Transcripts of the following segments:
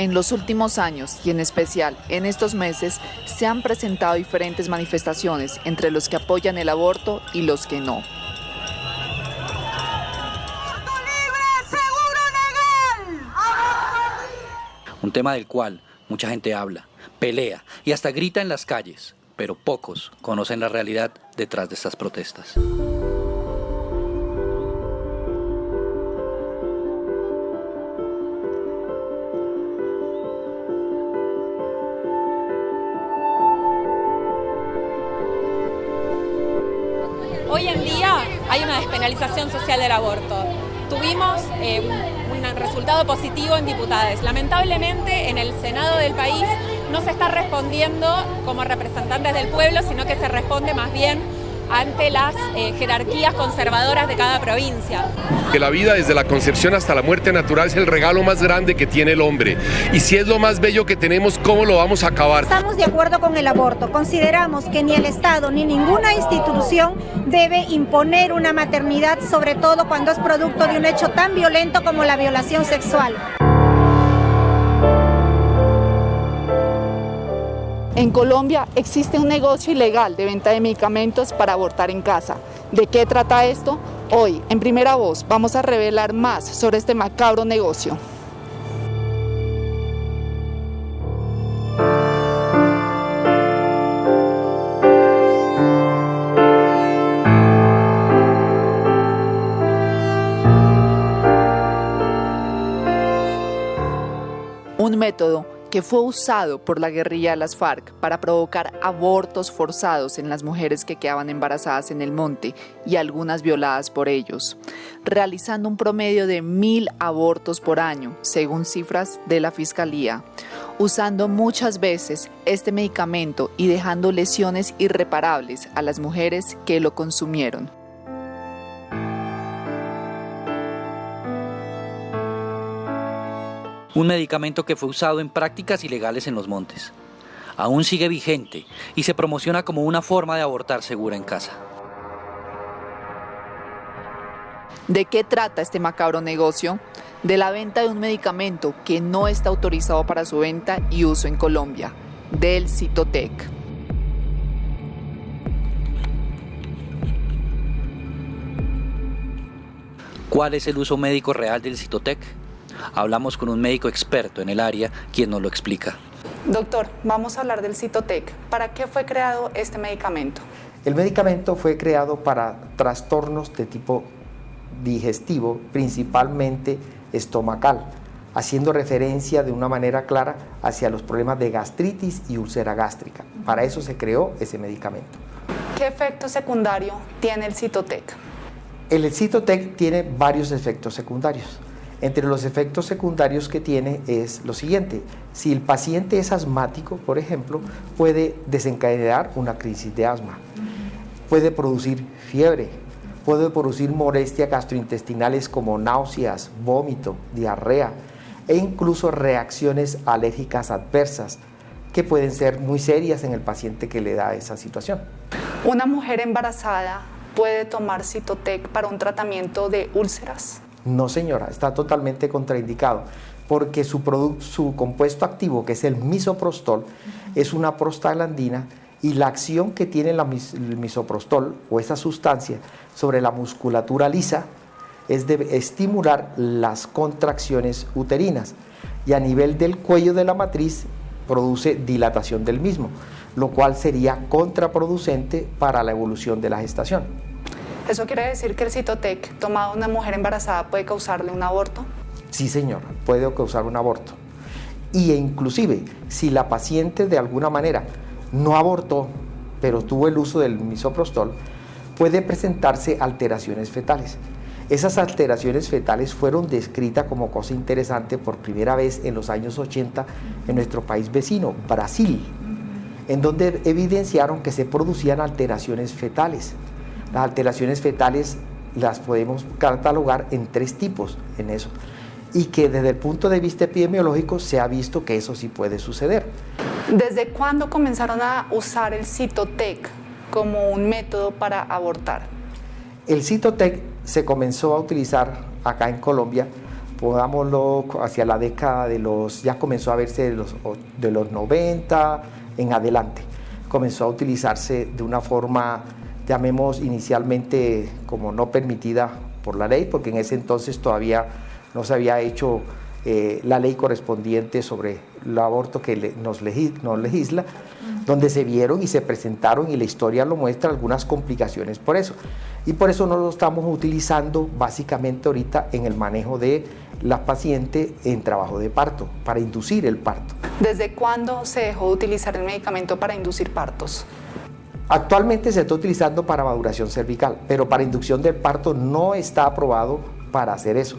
En los últimos años, y en especial en estos meses, se han presentado diferentes manifestaciones entre los que apoyan el aborto y los que no. Un tema del cual mucha gente habla, pelea y hasta grita en las calles, pero pocos conocen la realidad detrás de estas protestas. Hoy en día hay una despenalización social del aborto. Tuvimos un resultado positivo en diputados. Lamentablemente en el Senado del país no se está respondiendo como representantes del pueblo, sino que se responde más bien ante las jerarquías conservadoras de cada provincia. Que la vida desde la concepción hasta la muerte natural es el regalo más grande que tiene el hombre. Y si es lo más bello que tenemos, ¿cómo lo vamos a acabar? Estamos de acuerdo con el aborto. Consideramos que ni el Estado ni ninguna institución debe imponer una maternidad, sobre todo cuando es producto de un hecho tan violento como la violación sexual. En Colombia existe un negocio ilegal de venta de medicamentos para abortar en casa. ¿De qué trata esto? Hoy, en Primera Voz, vamos a revelar más sobre este macabro negocio. Un método que fue usado por la guerrilla de las FARC para provocar abortos forzados en las mujeres que quedaban embarazadas en el monte y algunas violadas por ellos, realizando un promedio de 1.000 abortos por año, según cifras de la Fiscalía, usando muchas veces este medicamento y dejando lesiones irreparables a las mujeres que lo consumieron. Un medicamento que fue usado en prácticas ilegales en los montes. Aún sigue vigente y se promociona como una forma de abortar segura en casa. ¿De qué trata este macabro negocio? De la venta de un medicamento que no está autorizado para su venta y uso en Colombia, del Cytotec. ¿Cuál es el uso médico real del Cytotec? Hablamos con un médico experto en el área, quien nos lo explica. Doctor, vamos a hablar del Cytotec. ¿Para qué fue creado este medicamento? El medicamento fue creado para trastornos de tipo digestivo, principalmente estomacal, haciendo referencia de una manera clara hacia los problemas de gastritis y úlcera gástrica. Para eso se creó ese medicamento. ¿Qué efecto secundario tiene el Cytotec? El Cytotec tiene varios efectos secundarios. Entre los efectos secundarios que tiene es lo siguiente: si el paciente es asmático, por ejemplo, puede desencadenar una crisis de asma, puede producir fiebre, puede producir molestias gastrointestinales como náuseas, vómito, diarrea e incluso reacciones alérgicas adversas que pueden ser muy serias en el paciente que le da esa situación. ¿Una mujer embarazada puede tomar Cytotec para un tratamiento de úlceras? No, señora, está totalmente contraindicado, porque su compuesto activo, que es el misoprostol, es una prostaglandina, y la acción que tiene el misoprostol o esa sustancia sobre la musculatura lisa es de estimular las contracciones uterinas, y a nivel del cuello de la matriz produce dilatación del mismo, lo cual sería contraproducente para la evolución de la gestación. ¿Eso quiere decir que el Cytotec tomado a una mujer embarazada puede causarle un aborto? Sí, señora, puede causar un aborto. Y inclusive, si la paciente de alguna manera no abortó, pero tuvo el uso del misoprostol, puede presentarse alteraciones fetales. Esas alteraciones fetales fueron descritas como cosa interesante por primera vez en los años 80 en nuestro país vecino, Brasil, en donde evidenciaron que se producían alteraciones fetales. Las alteraciones fetales las podemos catalogar en 3 tipos en eso, y que desde el punto de vista epidemiológico se ha visto que eso sí puede suceder. ¿Desde cuándo comenzaron a usar el Cytotec como un método para abortar? El Cytotec se comenzó a utilizar acá en Colombia pongámoslo hacia la década ya comenzó a verse de los 90 en adelante. Comenzó a utilizarse de una forma, llamemos inicialmente como no permitida por la ley, porque en ese entonces todavía no se había hecho la ley correspondiente sobre el aborto que nos legisla, donde se vieron y se presentaron, y la historia lo muestra, algunas complicaciones por eso. Y por eso no lo estamos utilizando básicamente ahorita en el manejo de la paciente en trabajo de parto, para inducir el parto. ¿Desde cuándo se dejó de utilizar el medicamento para inducir partos? Actualmente se está utilizando para maduración cervical, pero para inducción del parto no está aprobado para hacer eso.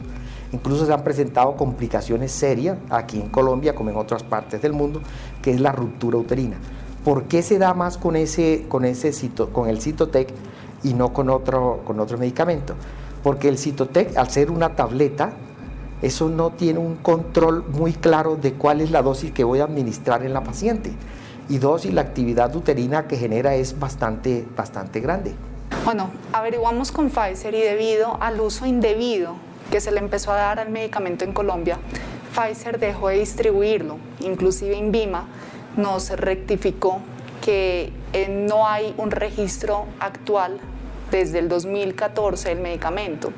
Incluso se han presentado complicaciones serias aquí en Colombia, como en otras partes del mundo, que es la ruptura uterina. ¿Por qué se da más con el Cytotec y no con otro medicamento? Porque el Cytotec, al ser una tableta, eso no tiene un control muy claro de cuál es la dosis que voy a administrar en la paciente. Y dos, y la actividad uterina que genera es bastante grande. Bueno, averiguamos con Pfizer y debido al uso indebido que se le empezó a dar al medicamento en Colombia, Pfizer dejó de distribuirlo. Inclusive INVIMA nos rectificó que no hay un registro actual desde el 2014 del medicamento.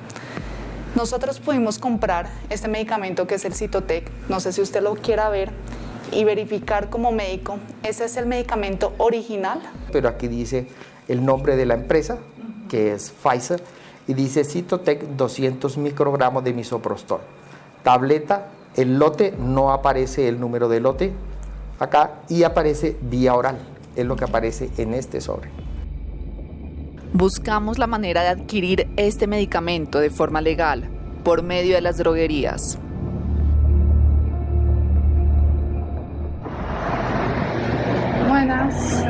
Nosotros pudimos comprar este medicamento que es el Cytotec, no sé si usted lo quiera ver, y verificar como médico, ese es el medicamento original. Pero aquí dice el nombre de la empresa, que es Pfizer, y dice Cytotec 200 microgramos de misoprostol. Tableta, el lote, no aparece el número de lote acá, y aparece vía oral, es lo que aparece en este sobre. Buscamos la manera de adquirir este medicamento de forma legal por medio de las droguerías. Buenas,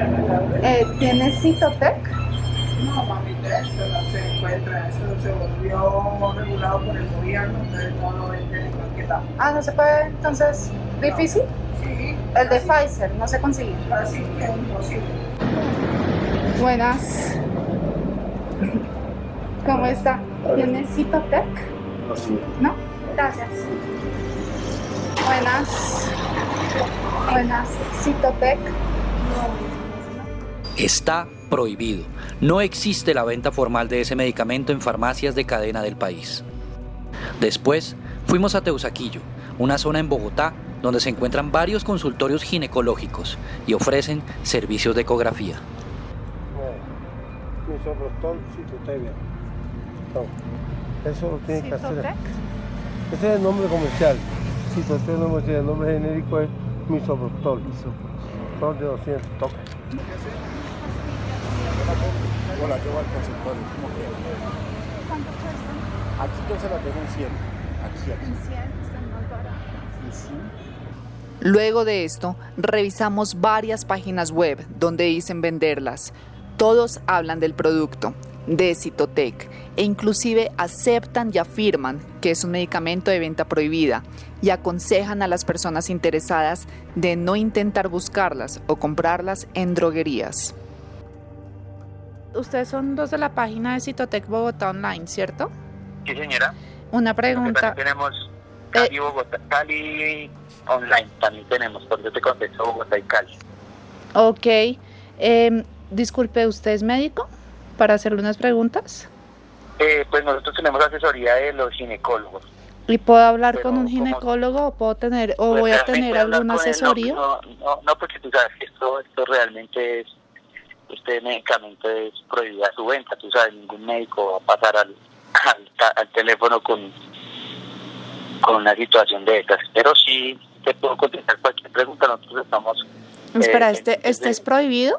¿tienes Cytotec? No, mamita, eso no se encuentra, eso se volvió regulado por el gobierno, entonces no lo venden en cualquier lado. Ah, ¿no se puede entonces? ¿Difícil? Sí. El de Pfizer, no se consigue. Así que es imposible. Buenas. ¿Cómo está? ¿Tienes Cytotec? ¿No? Gracias. Buenas. Cytotec. Está prohibido. No existe la venta formal de ese medicamento en farmacias de cadena del país. Después, fuimos a Teusaquillo, una zona en Bogotá donde se encuentran varios consultorios ginecológicos y ofrecen servicios de ecografía. Misoprostol, Cytotec. No, eso lo tienen que hacer. Ese es el nombre comercial. Cytotec no me dice, el nombre genérico es misoprostol. Son de 200, toca. Hola, yo voy al consultorio, ¿cómo quieres? ¿Cuánto cuesta? Aquí yo se la tengo en 100. Aquí. En 100, están más baratas. Sí. Luego de esto, revisamos varias páginas web donde dicen venderlas. Todos hablan del producto, de Cytotec, e inclusive aceptan y afirman que es un medicamento de venta prohibida y aconsejan a las personas interesadas de no intentar buscarlas o comprarlas en droguerías. Ustedes son dos de la página de Cytotec Bogotá Online, ¿cierto? Sí, señora. Una pregunta. Tenemos Cali, Bogotá, Cali Online, también tenemos, porque yo te contesto Bogotá y Cali. Ok. Disculpe, ¿usted es médico? Para hacerle unas preguntas. Pues nosotros tenemos asesoría de los ginecólogos. ¿Y puedo hablar con un ginecólogo o puedo tener o voy a tener alguna asesoría? No, porque tú sabes que esto realmente es, este medicamento es prohibida su venta. Tú sabes, ningún médico va a pasar al teléfono con una situación de estas. Pero sí te puedo contestar cualquier pregunta. Nosotros estamos... Espera, ¿este es prohibido?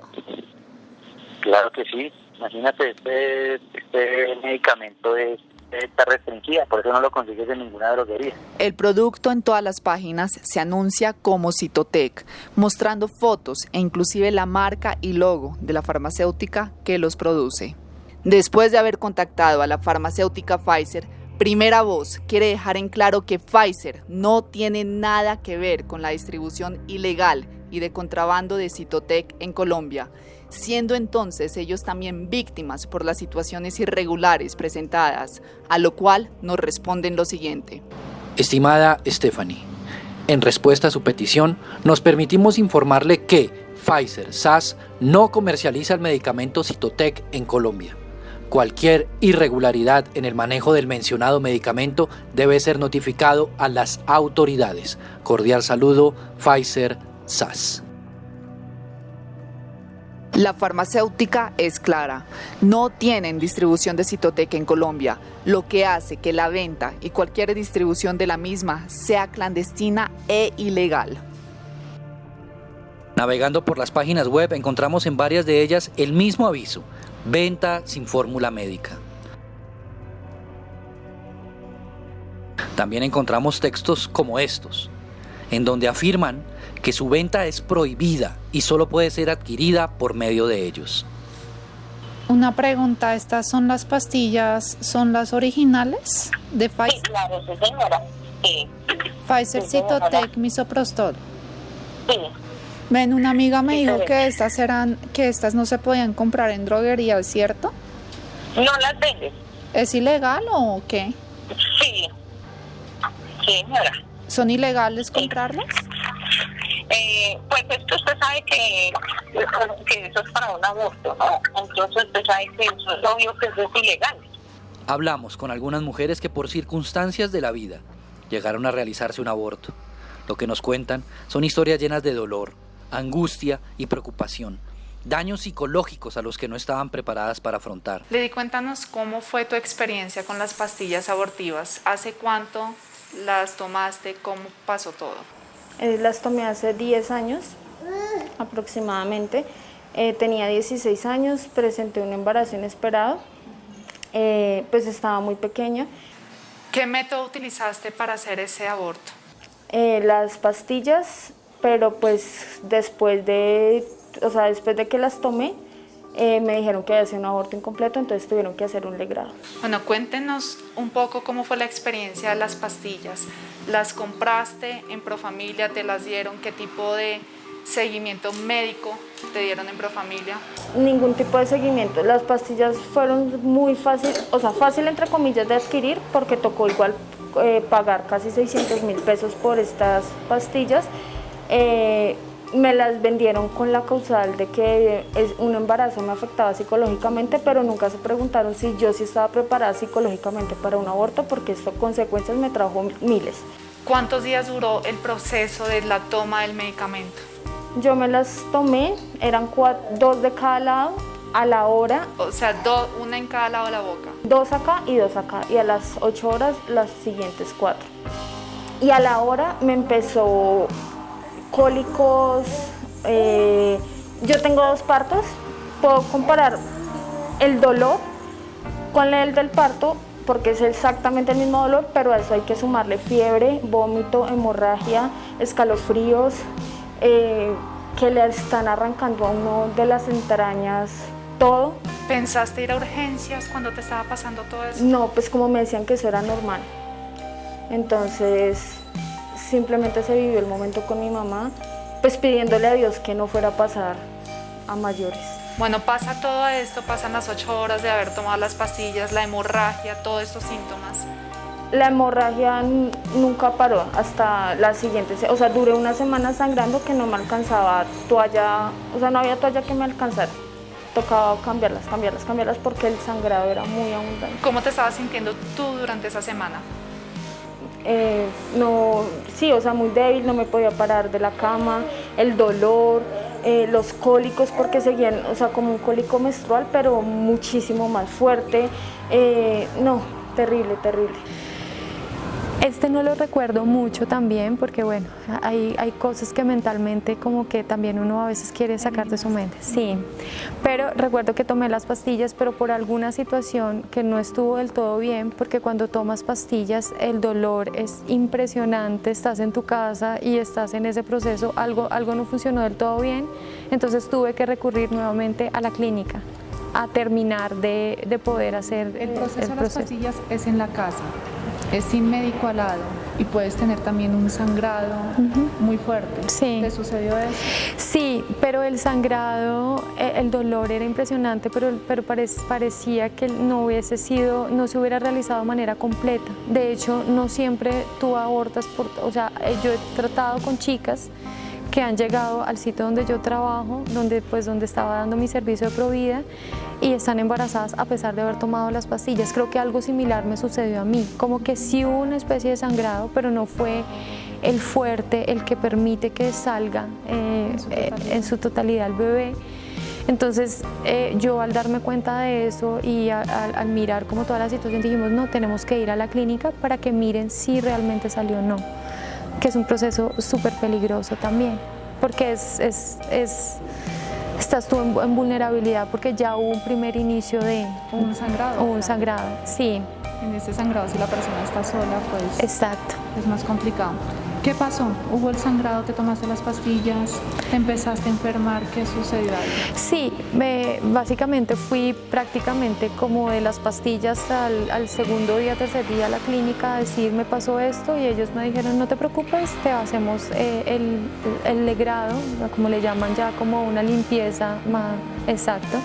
Claro que sí. Imagínate, este medicamento está restringida, por eso no lo consigues en ninguna droguería. El producto en todas las páginas se anuncia como Cytotec, mostrando fotos e inclusive la marca y logo de la farmacéutica que los produce. Después de haber contactado a la farmacéutica Pfizer, Primera Voz quiere dejar en claro que Pfizer no tiene nada que ver con la distribución ilegal y de contrabando de Cytotec en Colombia, siendo entonces ellos también víctimas por las situaciones irregulares presentadas, a lo cual nos responden lo siguiente. Estimada Stephanie, en respuesta a su petición, nos permitimos informarle que Pfizer SAS no comercializa el medicamento Cytotec en Colombia. Cualquier irregularidad en el manejo del mencionado medicamento debe ser notificado a las autoridades. Cordial saludo, Pfizer SAS. La farmacéutica es clara, no tienen distribución de Cytotec en Colombia, lo que hace que la venta y cualquier distribución de la misma sea clandestina e ilegal. Navegando por las páginas web encontramos en varias de ellas el mismo aviso: venta sin fórmula médica. También encontramos textos como estos, en donde afirman que su venta es prohibida y solo puede ser adquirida por medio de ellos. Una pregunta, ¿estas son las pastillas, son las originales de Pfizer? Sí, claro, sí señora. Sí. Pfizer Sí, señora. Cytotec Misoprostol. Sí. Ven, una amiga me Sí, dijo señora. que estas no se podían comprar en droguería, ¿es cierto? ¿No las vendes? ¿Es ilegal o qué? Sí. Sí, señora. ¿Son ilegales comprarlas? Pues es que usted sabe que eso es para un aborto, ¿no? Entonces usted sabe que eso es obvio que eso es ilegal. Hablamos con algunas mujeres que por circunstancias de la vida llegaron a realizarse un aborto. Lo que nos cuentan son historias llenas de dolor, angustia y preocupación, daños psicológicos a los que no estaban preparadas para afrontar. Lady, cuéntanos cómo fue tu experiencia con las pastillas abortivas. ¿Hace cuánto las tomaste? ¿Cómo pasó todo? Las tomé hace 10 años aproximadamente. Tenía 16 años, presenté un embarazo inesperado, pues estaba muy pequeña. ¿Qué método utilizaste para hacer ese aborto? Las pastillas, pero pues después de que las tomé, me dijeron que había sido un aborto incompleto, entonces tuvieron que hacer un legrado. Bueno, cuéntenos un poco cómo fue la experiencia de las pastillas. ¿Las compraste en Profamilia? ¿Te las dieron? ¿Qué tipo de seguimiento médico te dieron en Profamilia? Ningún tipo de seguimiento. Las pastillas fueron muy fácil entre comillas de adquirir, porque tocó igual pagar casi 600.000 pesos por estas pastillas. Me las vendieron con la causal de que un embarazo me afectaba psicológicamente, pero nunca se preguntaron si yo sí estaba preparada psicológicamente para un aborto, porque esto consecuencias me trajo miles. ¿Cuántos días duró el proceso de la toma del medicamento? Yo me las tomé, eran 2 de cada lado, a la hora. O sea, una en cada lado de la boca. 2 acá y 2 acá, y a las 8 horas las siguientes 4. Y a la hora me empezó cólicos. Yo tengo 2 partos, puedo comparar el dolor con el del parto porque es exactamente el mismo dolor, pero a eso hay que sumarle fiebre, vómito, hemorragia, escalofríos, que le están arrancando a uno de las entrañas todo. ¿Pensaste ir a urgencias cuando te estaba pasando todo eso? No, pues como me decían que eso era normal. Entonces simplemente se vivió el momento con mi mamá, pues pidiéndole a Dios que no fuera a pasar a mayores. Bueno, pasa todo esto, pasan las 8 horas de haber tomado las pastillas, la hemorragia, todos estos síntomas. La hemorragia nunca paró hasta la siguiente, o sea, duré una semana sangrando que no me alcanzaba toalla, o sea, no había toalla que me alcanzara. Tocaba cambiarlas porque el sangrado era muy abundante. ¿Cómo te estabas sintiendo tú durante esa semana? O sea, muy débil, no me podía parar de la cama, el dolor, los cólicos porque seguían, o sea, como un cólico menstrual, pero muchísimo más fuerte. Terrible. Este no lo recuerdo mucho también porque bueno, hay cosas que mentalmente como que también uno a veces quiere sacar de su mente, sí, pero recuerdo que tomé las pastillas pero por alguna situación que no estuvo del todo bien, porque cuando tomas pastillas el dolor es impresionante, estás en tu casa y estás en ese proceso, algo no funcionó del todo bien, entonces tuve que recurrir nuevamente a la clínica a terminar de poder hacer el proceso de las pastillas es en la casa. Es sin médico al lado. y puedes tener también un sangrado muy fuerte. Sí. ¿Te sucedió eso? Sí, pero el sangrado, el dolor era impresionante, pero parecía que no se hubiera realizado de manera completa. De hecho, no siempre tú abortas, yo he tratado con chicas que han llegado al sitio donde yo trabajo, donde estaba dando mi servicio de Provida, y están embarazadas a pesar de haber tomado las pastillas. Creo que algo similar me sucedió a mí, como que sí hubo una especie de sangrado, pero no fue el fuerte el que permite que salga en su totalidad el bebé. Entonces yo al darme cuenta de eso y al mirar como toda la situación dijimos, no, tenemos que ir a la clínica para que miren si realmente salió o no, que es un proceso súper peligroso también, porque estás tú en vulnerabilidad porque ya hubo un primer inicio de un sangrado. Un sangrado, sí. En ese sangrado, si la persona está sola, pues exacto, es más complicado. ¿Qué pasó? ¿Hubo el sangrado? ¿Te tomaste las pastillas? ¿Te empezaste a enfermar? ¿Qué sucedió ahí? Sí, básicamente fui prácticamente como de las pastillas al segundo día, tercer día a la clínica a decir me pasó esto, y ellos me dijeron no te preocupes, te hacemos el legrado, como le llaman ya, como una limpieza más exacto.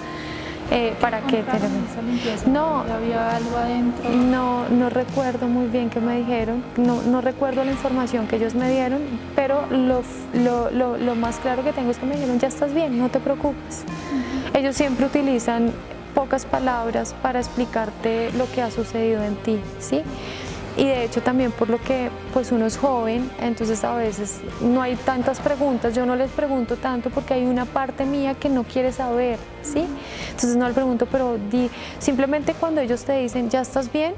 Para que esa limpieza? No, ¿había algo adentro? No recuerdo muy bien qué me dijeron, no recuerdo la información que ellos me dieron, pero lo más claro que tengo es que me dijeron ya estás bien, no te preocupes. Ellos siempre utilizan pocas palabras para explicarte lo que ha sucedido en ti, ¿sí? Y de hecho también por lo que pues uno es joven, entonces a veces no hay tantas preguntas, yo no les pregunto tanto porque hay una parte mía que no quiere saber, ¿sí? Entonces no le pregunto, pero simplemente cuando ellos te dicen ya estás bien,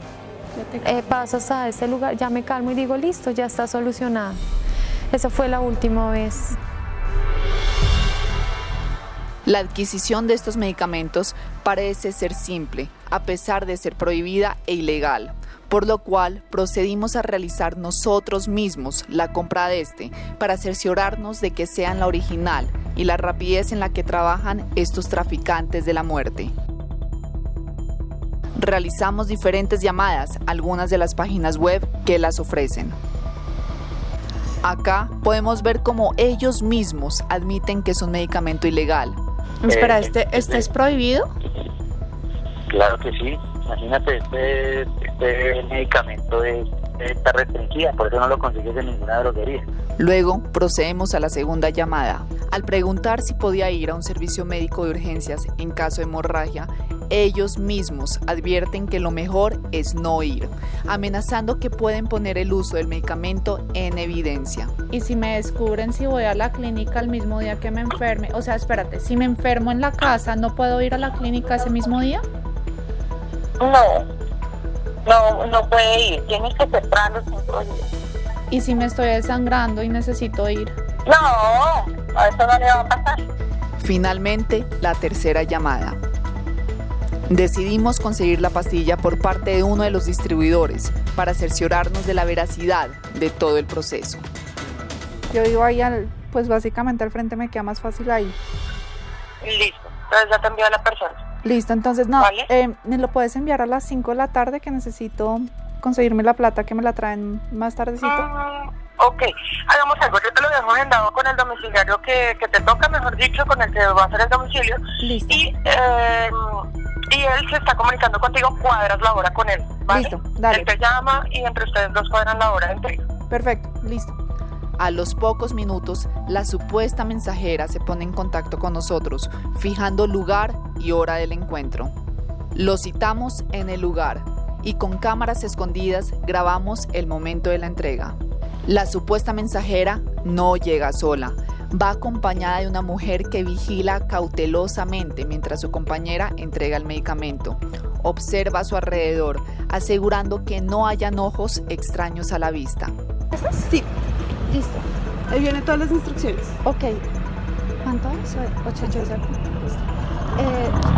pasas a este lugar, ya me calmo y digo listo, ya está solucionado. Esa fue la última vez. La adquisición de estos medicamentos parece ser simple, a pesar de ser prohibida e ilegal, por lo cual procedimos a realizar nosotros mismos la compra de para cerciorarnos de que sean la original y la rapidez en la que trabajan estos traficantes de la muerte. Realizamos diferentes llamadas a algunas de las páginas web que las ofrecen. Acá podemos ver cómo ellos mismos admiten que es un medicamento ilegal. Espera, ¿este es prohibido? Claro que sí. Imagínate, este medicamento está restringido, por eso no lo consigues en ninguna droguería. Luego procedemos a la segunda llamada. Al preguntar si podía ir a un servicio médico de urgencias en caso de hemorragia, ellos mismos advierten que lo mejor es no ir, amenazando que pueden poner el uso del medicamento en evidencia. ¿Y si me descubren si voy a la clínica el mismo día que me enferme? O sea, espérate, si me enfermo en la casa, ¿no puedo ir a la clínica ese mismo día? No puede ir, tienes que esperar los 5 días. ¿Y si me estoy desangrando y necesito ir? No, a eso no le va a pasar. Finalmente, la tercera llamada. Decidimos conseguir la pastilla por parte de uno de los distribuidores para cerciorarnos de la veracidad de todo el proceso. Yo vivo ahí, pues básicamente al frente, me queda más fácil ahí. Listo, entonces ya te envío a la persona. Listo, entonces no, ¿Vale? me lo puedes enviar a las 5 de la tarde que necesito conseguirme la plata, que me la traen más tardecito. Ok, hagamos algo, yo te lo dejo agendado con el domiciliario que te toca, mejor dicho, con el que va a hacer el domicilio. Listo. Y él se está comunicando contigo, cuadras la hora con él, ¿vale? Listo, dale. Él te llama y entre ustedes dos cuadran la hora de entrega. Perfecto, listo. A los pocos minutos, la supuesta mensajera se pone en contacto con nosotros, fijando lugar y hora del encuentro. Lo citamos en el lugar y con cámaras escondidas grabamos el momento de la entrega. La supuesta mensajera no llega sola, va acompañada de una mujer que vigila cautelosamente mientras su compañera entrega el medicamento. Observa a su alrededor, asegurando que no hayan ojos extraños a la vista. ¿Estás? Sí. Listo. Ahí vienen todas las instrucciones. Ok. ¿Cuánto es? 880.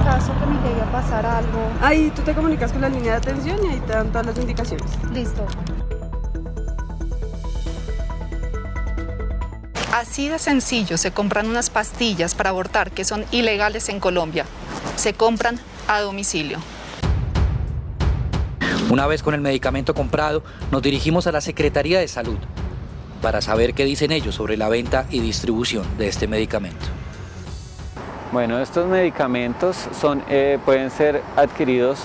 Caso que me llegue a pasar algo. Ahí tú te comunicas con la línea de atención y ahí te dan todas las indicaciones. Listo. Así de sencillo se compran unas pastillas para abortar que son ilegales en Colombia. Se compran a domicilio. Una vez con el medicamento comprado, nos dirigimos a la Secretaría de Salud para saber qué dicen ellos sobre la venta y distribución de este medicamento. Bueno, estos medicamentos pueden ser adquiridos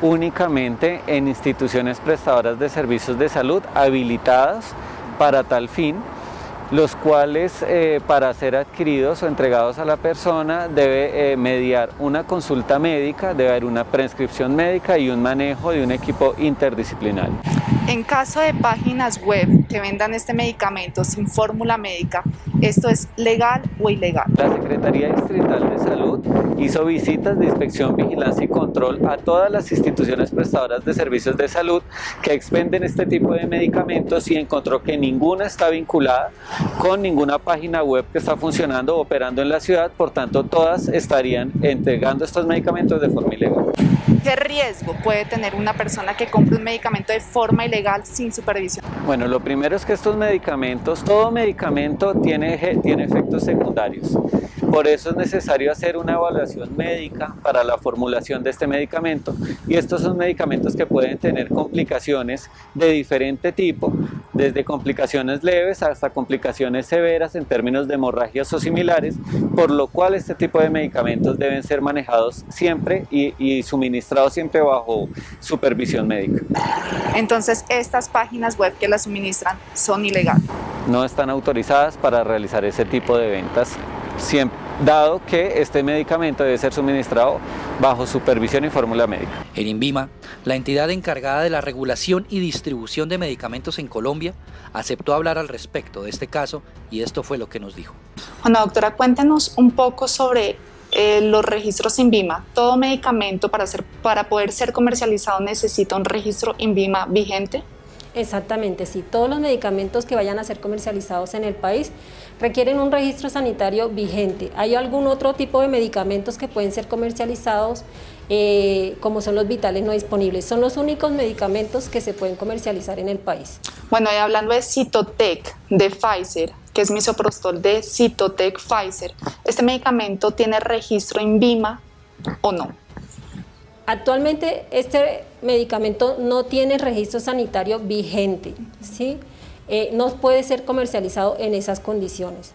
únicamente en instituciones prestadoras de servicios de salud habilitadas para tal fin, los cuales para ser adquiridos o entregados a la persona debe mediar una consulta médica, debe haber una prescripción médica y un manejo de un equipo interdisciplinario. En caso de páginas web que vendan este medicamento sin fórmula médica, ¿esto es legal o ilegal? La Secretaría Distrital de Salud hizo visitas de inspección, vigilancia y control a todas las instituciones prestadoras de servicios de salud que expenden este tipo de medicamentos y encontró que ninguna está vinculada con ninguna página web que está funcionando o operando en la ciudad, por tanto todas estarían entregando estos medicamentos de forma ilegal. ¿Qué riesgo puede tener una persona que compre un medicamento de forma ilegal sin supervisión? Bueno, lo primero es que estos medicamentos, todo medicamento tiene efectos secundarios. Por eso es necesario hacer una evaluación médica para la formulación de este medicamento, y estos son medicamentos que pueden tener complicaciones de diferente tipo, desde complicaciones leves hasta complicaciones severas en términos de hemorragias o similares, por lo cual este tipo de medicamentos deben ser manejados siempre y suministrados siempre bajo supervisión médica. Entonces, estas páginas web que las suministran son ilegales. No están autorizadas para realizar ese tipo de ventas, dado que este medicamento debe ser suministrado bajo supervisión y fórmula médica. En INVIMA, la entidad encargada de la regulación y distribución de medicamentos en Colombia, aceptó hablar al respecto de este caso y esto fue lo que nos dijo. Bueno, doctora, cuéntenos un poco sobre los registros INVIMA. ¿Todo medicamento para poder ser comercializado necesita un registro INVIMA vigente? Exactamente, sí. Todos los medicamentos que vayan a ser comercializados en el país requieren un registro sanitario vigente. Hay algún otro tipo de medicamentos que pueden ser comercializados, como son los vitales no disponibles. Son los únicos medicamentos que se pueden comercializar en el país. Bueno, y hablando de Cytotec, de Pfizer, que es misoprostol de Cytotec Pfizer, ¿este medicamento tiene registro INVIMA o no? Actualmente este medicamento no tiene registro sanitario vigente, ¿sí? No puede ser comercializado en esas condiciones.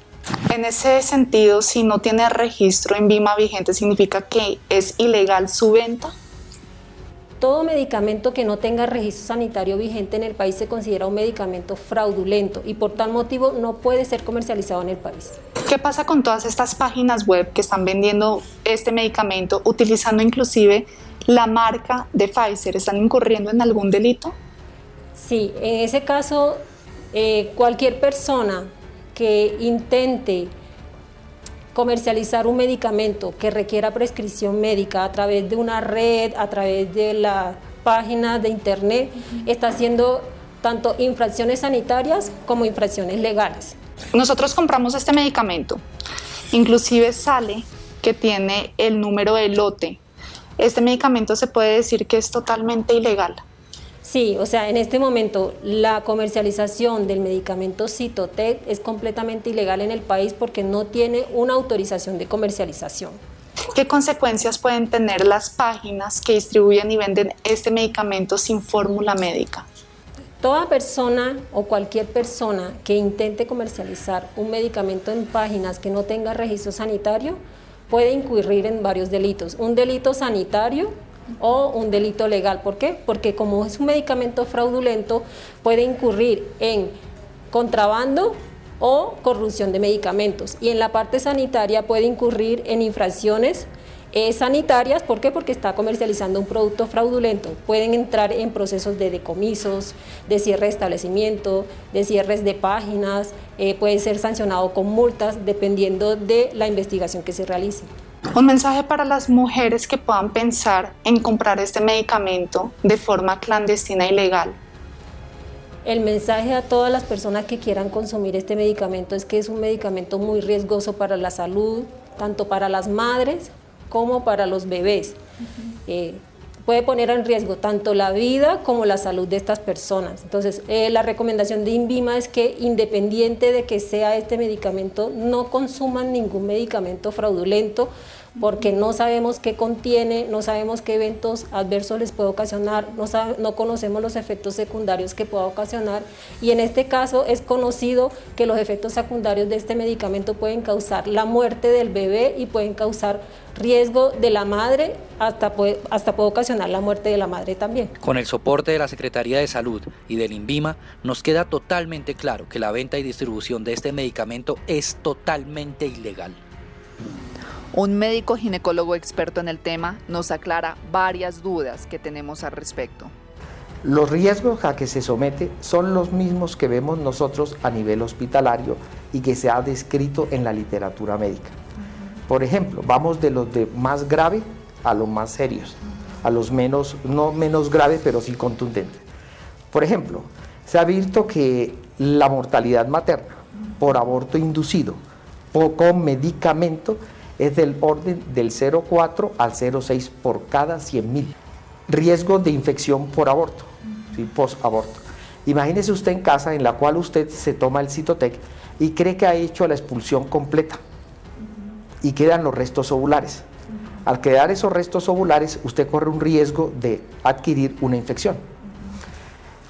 En ese sentido, si no tiene registro INVIMA vigente, ¿significa que es ilegal su venta? Todo medicamento que no tenga registro sanitario vigente en el país se considera un medicamento fraudulento y por tal motivo no puede ser comercializado en el país. ¿Qué pasa con todas estas páginas web que están vendiendo este medicamento utilizando inclusive la marca de Pfizer? ¿Están incurriendo en algún delito? Sí, en ese caso cualquier persona que intente comercializar un medicamento que requiera prescripción médica a través de una red, a través de la página de internet, está haciendo tanto infracciones sanitarias como infracciones legales. Nosotros compramos este medicamento, inclusive sale que tiene el número de lote. ¿Este medicamento se puede decir que es totalmente ilegal? Sí, o sea, en este momento la comercialización del medicamento Cytotec es completamente ilegal en el país porque no tiene una autorización de comercialización. ¿Qué consecuencias pueden tener las páginas que distribuyen y venden este medicamento sin fórmula médica? Toda persona o cualquier persona que intente comercializar un medicamento en páginas que no tenga registro sanitario puede incurrir en varios delitos. Un delito sanitario o un delito legal. ¿Por qué? Porque como es un medicamento fraudulento, puede incurrir en contrabando o corrupción de medicamentos. Y en la parte sanitaria puede incurrir en infracciones sanitarias. ¿Por qué? Porque está comercializando un producto fraudulento. Pueden entrar en procesos de decomisos, de cierre de establecimiento, de cierres de páginas, puede ser sancionado con multas dependiendo de la investigación que se realice. Un mensaje para las mujeres que puedan pensar en comprar este medicamento de forma clandestina y ilegal. El mensaje a todas las personas que quieran consumir este medicamento es que es un medicamento muy riesgoso para la salud, tanto para las madres como para los bebés. puede poner en riesgo tanto la vida como la salud de estas personas. Entonces, la recomendación de INVIMA es que, independiente de que sea este medicamento, no consuman ningún medicamento fraudulento, porque no sabemos qué contiene, no sabemos qué eventos adversos les puede ocasionar, no conocemos los efectos secundarios que pueda ocasionar, y en este caso es conocido que los efectos secundarios de este medicamento pueden causar la muerte del bebé y pueden causar riesgo de la madre, hasta puede ocasionar la muerte de la madre también. Con el soporte de la Secretaría de Salud y del INVIMA, nos queda totalmente claro que la venta y distribución de este medicamento es totalmente ilegal. Un médico ginecólogo experto en el tema nos aclara varias dudas que tenemos al respecto. Los riesgos a que se somete son los mismos que vemos nosotros a nivel hospitalario y que se ha descrito en la literatura médica. Por ejemplo, vamos de los de más grave a los más serios, a los menos, no menos grave, pero sí contundentes. Por ejemplo, se ha visto que la mortalidad materna por aborto inducido con medicamento es del orden del 0,4 al 0,6 por cada 100.000. Riesgo de infección por aborto, ¿sí? Post-aborto. Imagínese usted en casa en la cual usted se toma el Cytotec y cree que ha hecho la expulsión completa y quedan los restos ovulares. Al quedar esos restos ovulares, usted corre un riesgo de adquirir una infección.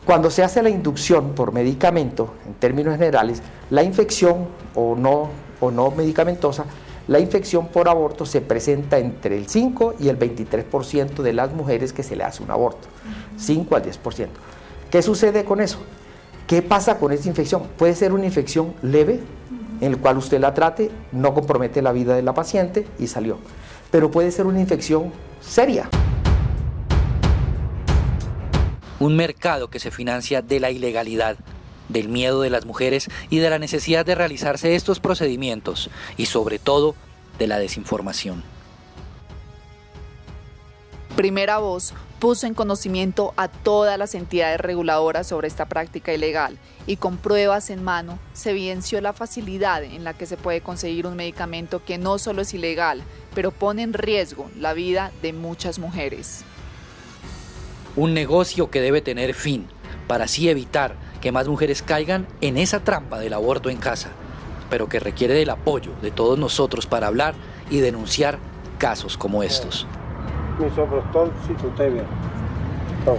Cuando se hace la inducción por medicamento, en términos generales, la infección o no medicamentosa, la infección por aborto se presenta entre el 5 y el 23% de las mujeres que se le hace un aborto, 5 al 10%. ¿Qué sucede con eso? ¿Qué pasa con esta infección? Puede ser una infección leve, en la cual usted la trate, no compromete la vida de la paciente y salió. Pero puede ser una infección seria. Un mercado que se financia de la ilegalidad, del miedo de las mujeres y de la necesidad de realizarse estos procedimientos y sobre todo de la desinformación. Primera Voz puso en conocimiento a todas las entidades reguladoras sobre esta práctica ilegal y con pruebas en mano se evidenció la facilidad en la que se puede conseguir un medicamento que no solo es ilegal, pero pone en riesgo la vida de muchas mujeres. Un negocio que debe tener fin para así evitar que más mujeres caigan en esa trampa del aborto en casa, pero que requiere del apoyo de todos nosotros para hablar y denunciar casos como estos. Misoprostol, Cytotec. No,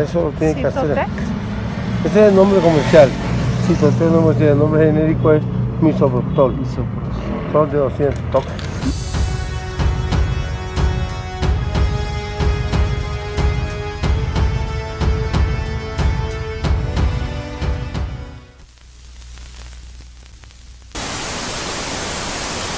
eso lo tiene que hacer. Ese es el nombre comercial. Cytotec no es el nombre genérico, es Misoprostol. Son de 200 toques.